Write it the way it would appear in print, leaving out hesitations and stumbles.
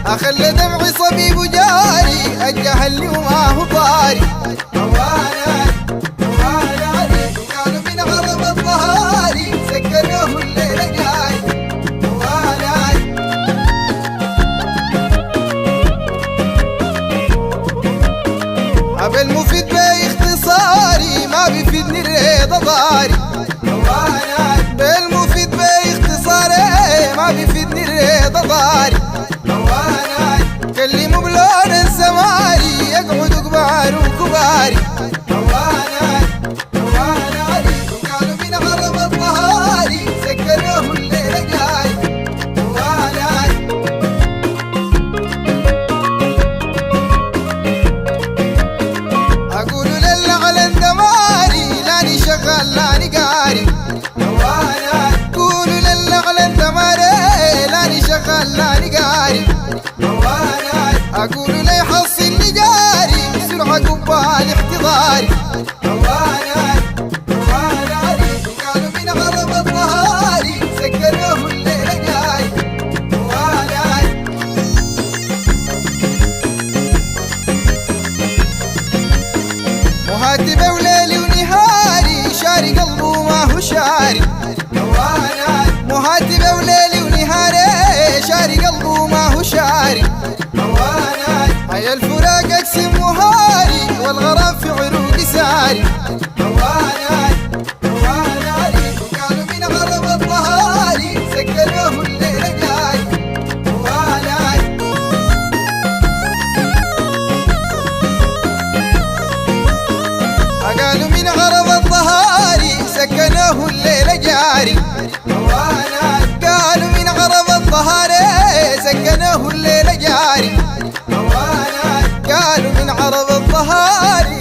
أخلى دمعي صبيب وجاري الجهل وما هو طاري. قالوا من غرب الظهاري سكروه الليلة جاي. أبا المفيد باختصاري ما بيفيدني الرضا ضاري. بالمفيد باختصاري ما بيفيدني الرضا ضاري. كلموا بلون السماري يقعدوا كبار وكباري. قالوا من غرب الظهاري سكروه الليلة جاي. أقولوا للعلن دماري لاني شغال لاني قاري. قولوا للعلن دماري لاني شغال لاني قاري. أقولوا لي حصلني جاري بسرعة قبال احتضاري. قالوا من غرب الظهاري سكروه الليلة جاي. مهاتبة وليلي ونهاري شاري قلبه ما هو شاري. مهاتبة وليلي ونهاري شاري قلبه ما هو شاري. هيا الفراق اقسم وهاري والغرام في عروقي ساري. قالوا من غرب الظهاري سكروه الليلة جاي. قالوا من غرب الظهاري سكنوه الليلة جاري. قالوا من غرب الظهاري سكنوه الليلة جاري. قالوا من عرب الظهاري